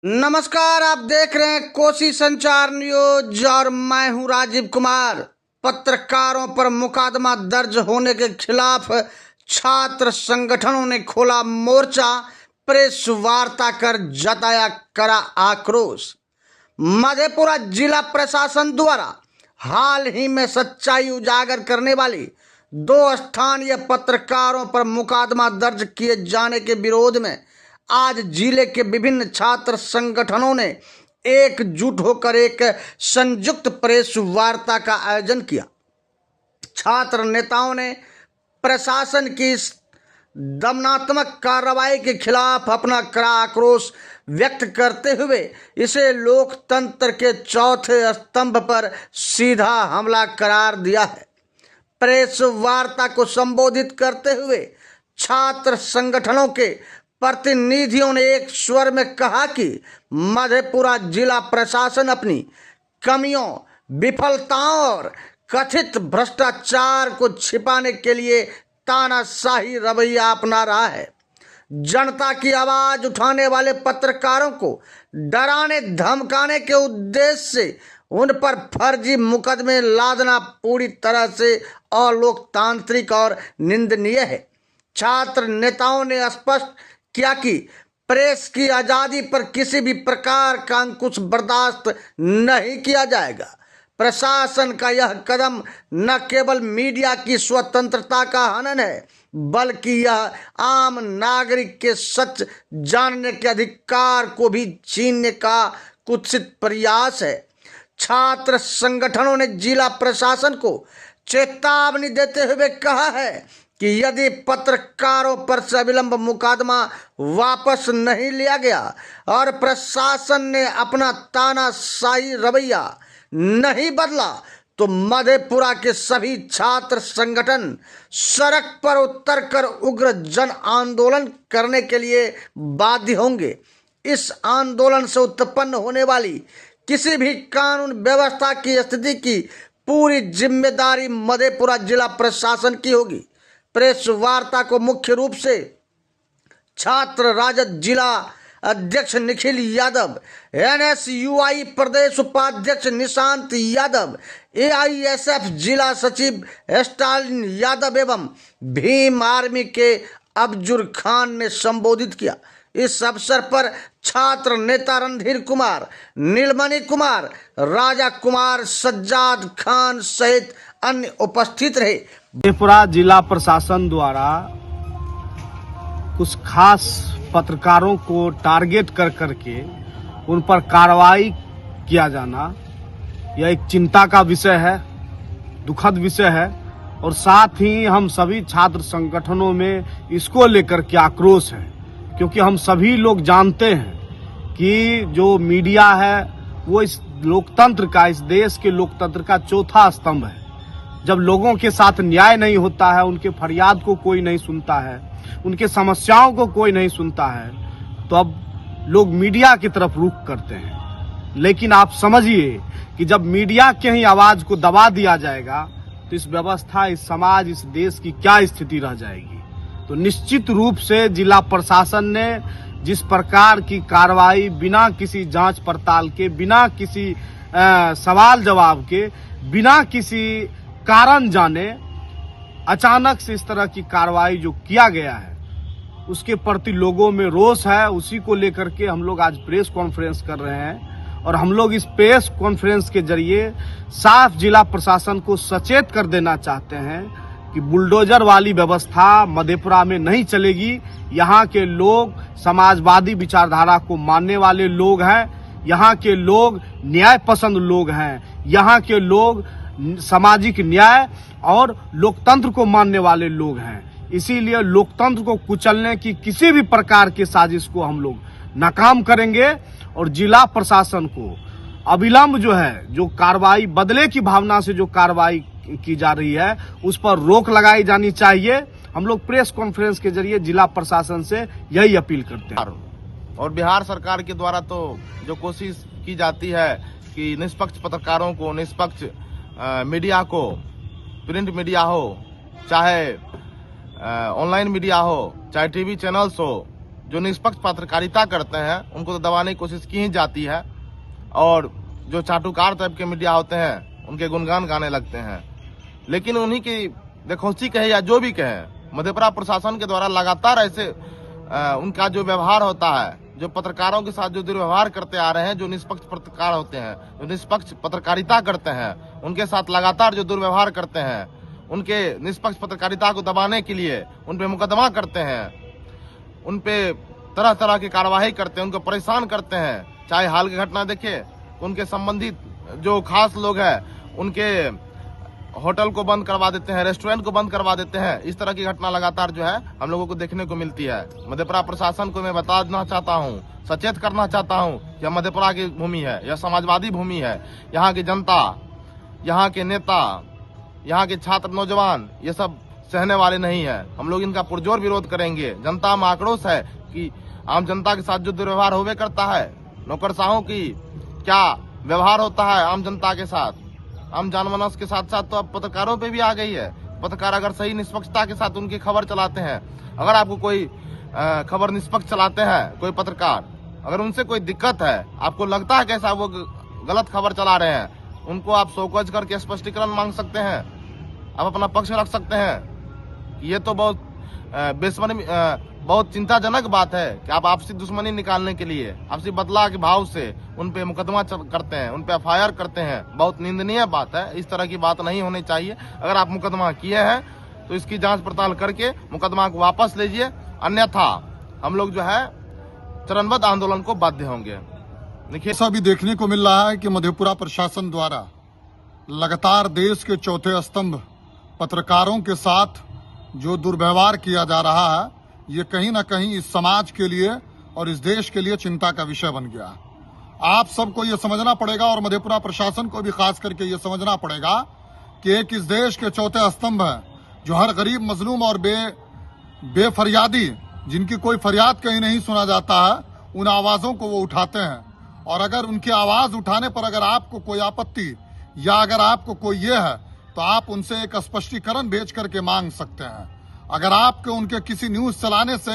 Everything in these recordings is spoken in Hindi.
नमस्कार, आप देख रहे हैं कोसी संचार न्यूज और मैं हूं राजीव कुमार। पत्रकारों पर मुकदमा दर्ज होने के खिलाफ छात्र संगठनों ने खोला मोर्चा, प्रेस वार्ता कर जताया करा आक्रोश। मधेपुरा जिला प्रशासन द्वारा हाल ही में सच्चाई उजागर करने वाली 2 स्थानीय पत्रकारों पर मुकदमा दर्ज किए जाने के विरोध में आज जिले के विभिन्न छात्र संगठनों ने एकजुट होकर एक संयुक्त प्रेस वार्ता का आयोजन किया। छात्र नेताओं ने प्रशासन की इस दमनात्मक कार्रवाई के खिलाफ अपना कड़ा आक्रोश व्यक्त करते हुए इसे लोकतंत्र के चौथे स्तंभ पर सीधा हमला करार दिया है। प्रेस वार्ता को संबोधित करते हुए छात्र संगठनों के प्रतिनिधियों ने एक स्वर में कहा कि मधेपुरा जिला प्रशासन अपनी कमियों, विफलताओं और कथित भ्रष्टाचार को छिपाने के लिए तानाशाही रवैया अपना रहा है। जनता की आवाज उठाने वाले पत्रकारों को डराने धमकाने के उद्देश्य से उन पर फर्जी मुकदमे लादना पूरी तरह से अलोकतांत्रिक और निंदनीय है। छात्र नेताओं ने स्पष्ट किया कि प्रेस की आज़ादी पर किसी भी प्रकार का अंकुश बर्दाश्त नहीं किया जाएगा। प्रशासन का यह कदम न केवल मीडिया की स्वतंत्रता का हनन है, बल्कि यह आम नागरिक के सच जानने के अधिकार को भी छीनने का कुत्सित प्रयास है। छात्र संगठनों ने जिला प्रशासन को चेतावनी देते हुए कहा है कि यदि पत्रकारों पर सविलंब मुकदमा वापस नहीं लिया गया और प्रशासन ने अपना तानाशाही रवैया नहीं बदला तो मधेपुरा के सभी छात्र संगठन सड़क पर उतरकर उग्र जन आंदोलन करने के लिए बाध्य होंगे। इस आंदोलन से उत्पन्न होने वाली किसी भी कानून व्यवस्था की स्थिति की पूरी जिम्मेदारी मधेपुरा जिला प्रशासन की होगी। प्रेस वार्ता को मुख्य रूप से छात्र राजद जिला अध्यक्ष निखिल यादव, NSUI प्रदेश उपाध्यक्ष निशांत यादव, AISF जिला सचिव स्टालिन यादव एवं भीम आर्मी के अफजुल खान ने संबोधित किया। इस अवसर पर छात्र नेता रणधीर कुमार, नीलमणि कुमार, राजा कुमार, सज्जाद खान सहित अन्य उपस्थित रहे। मधेपुरा जिला प्रशासन द्वारा कुछ खास पत्रकारों को टारगेट कर करके उन पर कार्रवाई किया जाना यह एक चिंता का विषय है, दुखद विषय है। और साथ ही हम सभी छात्र संगठनों में इसको लेकर के आक्रोश है, क्योंकि हम सभी लोग जानते हैं कि जो मीडिया है वो इस लोकतंत्र का, इस देश के लोकतंत्र का चौथा स्तंभ है। जब लोगों के साथ न्याय नहीं होता है, उनके फरियाद को कोई नहीं सुनता है, उनके समस्याओं को कोई नहीं सुनता है, तो अब लोग मीडिया की तरफ रुख करते हैं। लेकिन आप समझिए कि जब मीडिया के ही आवाज को दबा दिया जाएगा तो इस व्यवस्था, इस समाज, इस देश की क्या स्थिति रह जाएगी। तो निश्चित रूप से जिला प्रशासन ने जिस प्रकार की कार्रवाई बिना किसी जांच पड़ताल के, बिना किसी सवाल जवाब के, बिना किसी कारण जाने अचानक से इस तरह की कार्रवाई जो किया गया है उसके प्रति लोगों में रोष है। उसी को लेकर के हम लोग आज प्रेस कॉन्फ्रेंस कर रहे हैं और हम लोग इस प्रेस कॉन्फ्रेंस के जरिए साफ जिला प्रशासन को सचेत कर देना चाहते हैं कि बुलडोजर वाली व्यवस्था मधेपुरा में नहीं चलेगी। यहाँ के लोग समाजवादी विचारधारा को मानने वाले लोग हैं, यहाँ के लोग न्याय पसंद लोग हैं, यहाँ के लोग सामाजिक न्याय और लोकतंत्र को मानने वाले लोग हैं। इसीलिए लोकतंत्र को कुचलने की किसी भी प्रकार की साजिश को हम लोग नाकाम करेंगे और जिला प्रशासन को अविलंब जो है, जो कार्रवाई बदले की भावना से जो कार्रवाई की जा रही है उस पर रोक लगाई जानी चाहिए। हम लोग प्रेस कॉन्फ्रेंस के जरिए जिला प्रशासन से यही अपील करते हैं। और बिहार सरकार के द्वारा तो जो कोशिश की जाती है कि निष्पक्ष पत्रकारों को, निष्पक्ष मीडिया को, प्रिंट मीडिया हो चाहे ऑनलाइन मीडिया हो, चाहे टीवी चैनल्स हो, जो निष्पक्ष पत्रकारिता करते हैं उनको तो दबाने की कोशिश की ही जाती है, और जो चाटुकार टाइप के मीडिया होते हैं उनके गुणगान गाने लगते हैं। लेकिन उन्हीं की देखौसी कहे या जो भी कहे, मधेपुरा प्रशासन के द्वारा लगातार ऐसे उनका जो व्यवहार होता है, जो पत्रकारों के साथ जो दुर्व्यवहार करते आ रहे हैं, जो निष्पक्ष पत्रकार होते हैं, जो निष्पक्ष पत्रकारिता करते हैं, उनके साथ लगातार जो दुर्व्यवहार करते हैं, उनके निष्पक्ष पत्रकारिता को दबाने के लिए उन पे मुकदमा करते हैं, उन पे तरह तरह की कार्रवाई करते हैं, उनको परेशान करते हैं। चाहे हाल की घटना देखिए, उनके संबंधित जो खास लोग हैं उनके होटल को बंद करवा देते हैं, रेस्टोरेंट को बंद करवा देते हैं। इस तरह की घटना लगातार जो है हम लोगों को देखने को मिलती है। मधेपुरा प्रशासन को मैं बता देना चाहता हूँ, सचेत करना चाहता हूँ कि यह मधेपुरा की भूमि है, यह समाजवादी भूमि है। यहाँ की जनता, यहाँ के नेता, यहाँ के छात्र नौजवान ये सब सहने वाले नहीं है। हम लोग इनका पुरजोर विरोध करेंगे। जनता में आक्रोश है कि आम जनता के साथ जो दुर्व्यवहार होवे करता है, नौकरशाहों की क्या व्यवहार होता है आम जनता के साथ, आम जनमानस के साथ साथ तो अब पत्रकारों पे भी आ गई है। पत्रकार अगर सही निष्पक्षता के साथ उनकी खबर चलाते हैं, अगर आपको कोई खबर निष्पक्ष चलाते हैं कोई पत्रकार, अगर उनसे कोई दिक्कत है, आपको लगता है कैसा वो गलत खबर चला रहे हैं, उनको आप शोकज करके स्पष्टीकरण मांग सकते हैं, आप अपना पक्ष रख सकते हैं। ये तो बहुत चिंताजनक बात है कि आप आपसी दुश्मनी निकालने के लिए, आपसी बदला के भाव से उन पे मुकदमा करते हैं, उन पे एफआईआर करते हैं। बहुत निंदनीय बात है, इस तरह की बात नहीं होनी चाहिए। अगर आप मुकदमा किए हैं तो इसकी जांच पड़ताल करके मुकदमा को वापस लीजिए, अन्यथा हम लोग जो है चरणबद्ध आंदोलन को बाध्य होंगे। देखिए, ऐसा भी देखने को मिल रहा है कि मधेपुरा प्रशासन द्वारा लगातार देश के चौथे स्तंभ पत्रकारों के साथ जो दुर्व्यवहार किया जा रहा है, ये कहीं ना कहीं इस समाज के लिए और इस देश के लिए चिंता का विषय बन गया। आप सबको ये समझना पड़ेगा और मधेपुरा प्रशासन को भी खास करके ये समझना पड़ेगा कि एक इस देश के चौथे स्तंभ है जो हर गरीब, मजलूम और बेफरियादी, जिनकी कोई फरियाद कहीं नहीं सुना जाता है, उन आवाजों को वो उठाते हैं। और अगर उनकी आवाज उठाने पर अगर आपको कोई आपत्ति या अगर आपको कोई ये है तो आप उनसे एक स्पष्टीकरण भेज करके मांग सकते हैं। अगर आपके उनके किसी न्यूज चलाने से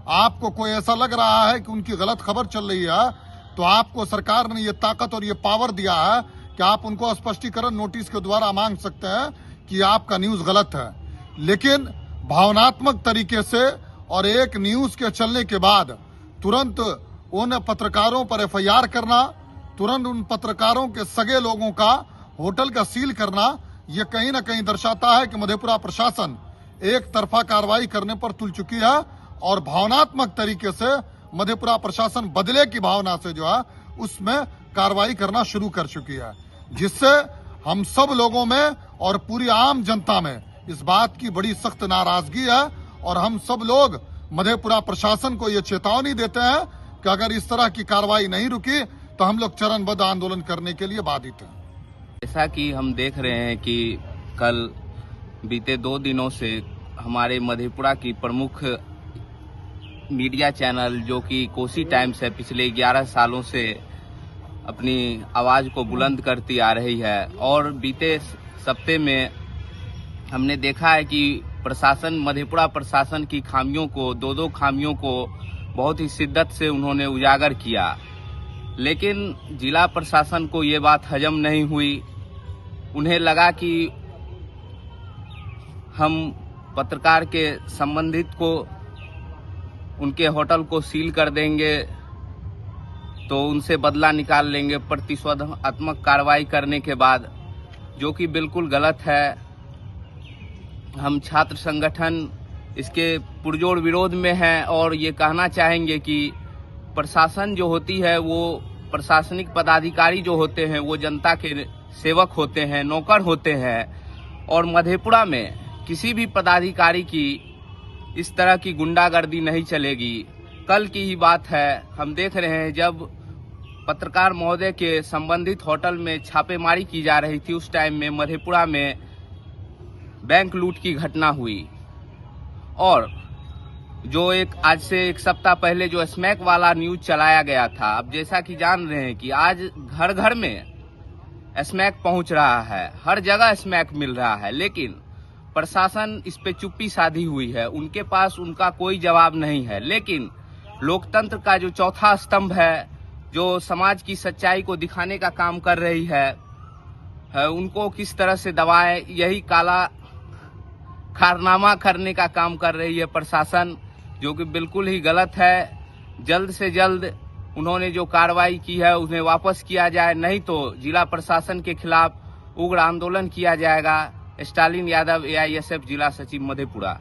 आपको कोई ऐसा लग रहा है कि उनकी गलत खबर चल रही है, तो आपको सरकार ने ये ताकत और ये पावर दिया है कि आप उनको स्पष्टीकरण नोटिस के द्वारा मांग सकते हैं कि आपका न्यूज गलत है। लेकिन भावनात्मक तरीके से और एक न्यूज के चलने के बाद तुरंत उन पत्रकारों पर एफआईआर करना, तुरंत उन पत्रकारों के सगे लोगों का होटल का सील करना, ये कहीं ना कहीं दर्शाता है कि मधेपुरा प्रशासन एक तरफा कार्रवाई करने पर तुल चुकी है और भावनात्मक तरीके से मधेपुरा प्रशासन बदले की भावना से जो है उसमें कार्रवाई करना शुरू कर चुकी है, जिससे हम सब लोगों में और पूरी आम जनता में इस बात की बड़ी सख्त नाराजगी है। और हम सब लोग मधेपुरा प्रशासन को ये चेतावनी देते हैं कि अगर इस तरह की कार्रवाई नहीं रुकी तो हम लोग चरणबद्ध आंदोलन करने के लिए बाधित हैं। जैसा कि हम देख रहे हैं कि कल बीते 2 दिनों से हमारे मधेपुरा की प्रमुख मीडिया चैनल जो कि कोसी टाइम्स है, पिछले 11 सालों से अपनी आवाज़ को बुलंद करती आ रही है। और बीते सप्ताह में हमने देखा है कि प्रशासन, मधेपुरा प्रशासन की खामियों को, 2 खामियों को बहुत ही शिद्दत से उन्होंने उजागर किया। लेकिन जिला प्रशासन को ये बात हजम नहीं हुई। उन्हें लगा कि हम पत्रकार के संबंधित को, उनके होटल को सील कर देंगे तो उनसे बदला निकाल लेंगे प्रतिशोधात्मक कार्रवाई करने के बाद, जो कि बिल्कुल गलत है। हम छात्र संगठन इसके पुरजोर विरोध में हैं और ये कहना चाहेंगे कि प्रशासन जो होती है, वो प्रशासनिक पदाधिकारी जो होते हैं वो जनता के सेवक होते हैं, नौकर होते हैं। और मधेपुरा में किसी भी पदाधिकारी की इस तरह की गुंडागर्दी नहीं चलेगी। कल की ही बात है, हम देख रहे हैं जब पत्रकार महोदय के संबंधित होटल में छापेमारी की जा रही थी, उस टाइम में मधेपुरा में बैंक लूट की घटना हुई। और जो आज से 1 सप्ताह पहले जो स्मैक वाला न्यूज चलाया गया था, अब जैसा कि जान रहे हैं कि आज घर घर में स्मैक पहुंच रहा है, हर जगह स्मैक मिल रहा है, लेकिन प्रशासन इस पे चुप्पी साधी हुई है। उनके पास उनका कोई जवाब नहीं है। लेकिन लोकतंत्र का जो चौथा स्तंभ है, जो समाज की सच्चाई को दिखाने का काम कर रही है, उनको किस तरह से दबाए, यही काला कारनामा करने का काम कर रही है प्रशासन, जो कि बिल्कुल ही गलत है। जल्द से जल्द उन्होंने जो कार्रवाई की है उन्हें वापस किया जाए, नहीं तो जिला प्रशासन के खिलाफ उग्र आंदोलन किया जाएगा। स्टालिन यादव, AISF जिला सचिव मधेपुरा।